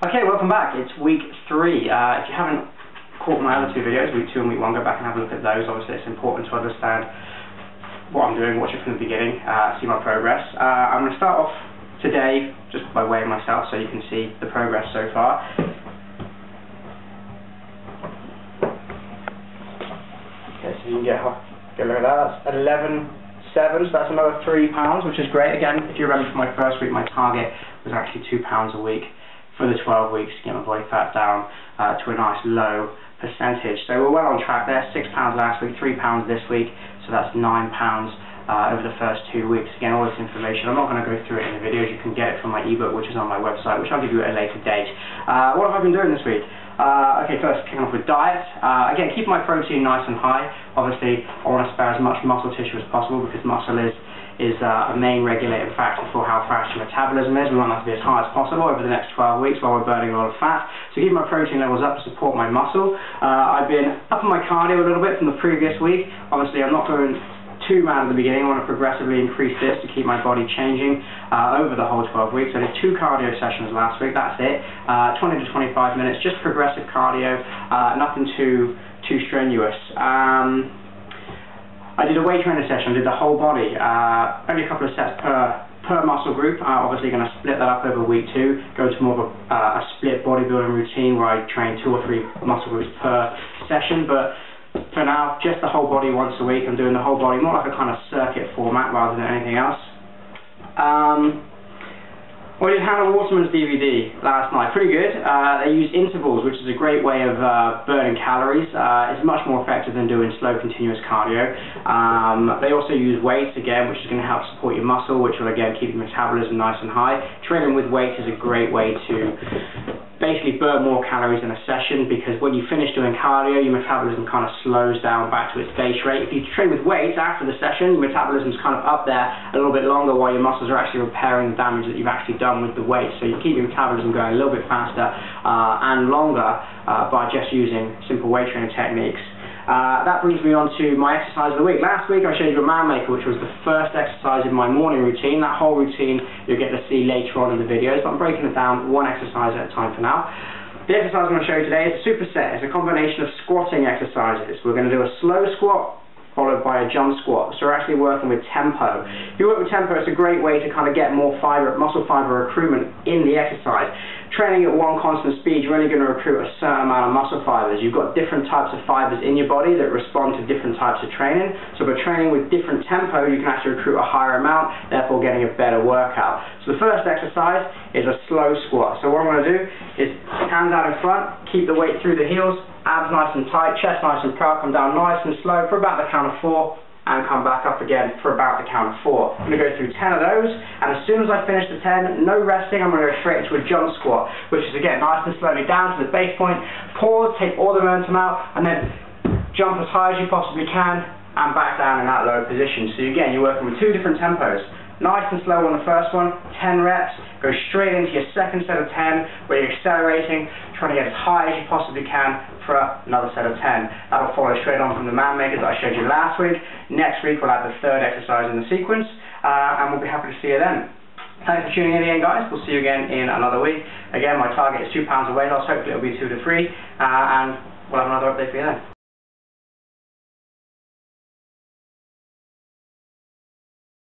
Okay, welcome back. It's week 3. If you haven't caught my other 2 videos, week 2 and week 1, go back and have a look at those. Obviously, it's important to understand what I'm doing, watch it from the beginning, see my progress. I'm going to start off today just by weighing myself so you can see the progress so far. Okay, so you can get a look at that. That's 11.7, so that's another 3 pounds, which is great. Again, if you remember from my first week, my target was actually 2 pounds a week for the 12 weeks to get my body fat down to a nice low percentage. So we're well on track there. 6 pounds last week, 3 pounds this week, so that's 9 pounds over the first 2 weeks. Again, all this information, I'm not going to go through it in the videos. You can get it from my ebook, which is on my website, which I'll give you at a later date. What have I been doing this week? Okay, first kicking off with diet. Again, keep my protein nice and high. Obviously, I want to spare as much muscle tissue as possible because muscle is a main regulating factor for how fast your metabolism is. We want that to be as high as possible over the next 12 weeks while we're burning a lot of fat. So keep my protein levels up to support my muscle. I've been upping my cardio a little bit from the previous week. Obviously, I'm not going too mad at the beginning. I want to progressively increase this to keep my body changing over the whole 12 weeks. I did 2 cardio sessions last week, that's it. 20 to 25 minutes, just progressive cardio, nothing too strenuous. I did a weight training session, I did the whole body, only a couple of sets per muscle group. Obviously going to split that up over week 2, go to more of a split bodybuilding routine where I train 2 or 3 muscle groups per session, but for now, just the whole body once a week. I'm doing the whole body, more like a kind of circuit format rather than anything else. We did Hannah Waterman's DVD last night, pretty good. They use intervals, which is a great way of burning calories. It's much more effective than doing slow continuous cardio. They also use weights again, which is going to help support your muscle, which will again keep your metabolism nice and high. Training with weights is a great way to basically burn more calories in a session, because when you finish doing cardio, your metabolism kind of slows down back to its base rate. If you train with weights after the session, your metabolism's kind of up there a little bit longer while your muscles are actually repairing the damage that you've actually done with the weights. So you keep your metabolism going a little bit faster and longer by just using simple weight training techniques. That brings me on to my exercise of the week. Last week I showed you a man maker, which was the first exercise in my morning routine. That whole routine you'll get to see later on in the videos, but I'm breaking it down one exercise at a time for now. The exercise I'm going to show you today is a superset. It's a combination of squatting exercises. We're going to do a slow squat followed by a jump squat. So we're actually working with tempo. If you work with tempo, it's a great way to kind of get more muscle fiber recruitment in the exercise. Training at one constant speed, you're only going to recruit a certain amount of muscle fibers. You've got different types of fibers in your body that respond to different types of training. So by training with different tempo, you can actually recruit a higher amount, therefore getting a better workout. So the first exercise is a slow squat. So what I'm going to do is hands out in front, keep the weight through the heels, abs nice and tight, chest nice and proud, come down nice and slow for about the count of 4. And come back up again for about the count of 4. I'm going to go through 10 of those, and as soon as I finish the 10, no resting, I'm going to go straight into a jump squat, which is again nice and slowly down to the base point, pause, take all the momentum out, and then jump as high as you possibly can, and back down in that low position. So again, you're working with 2 different tempos. Nice and slow on the first one, 10 reps, go straight into your second set of 10, where you're accelerating, trying to get as high as you possibly can for another set of 10. That'll follow straight on from the man makers that I showed you last week. Next week we'll add the 3rd exercise in the sequence, and we'll be happy to see you then. Thanks for tuning in again, guys. We'll see you again in another week. Again, my target is 2 pounds of weight loss. Hopefully it'll be 2 to 3, and we'll have another update for you then.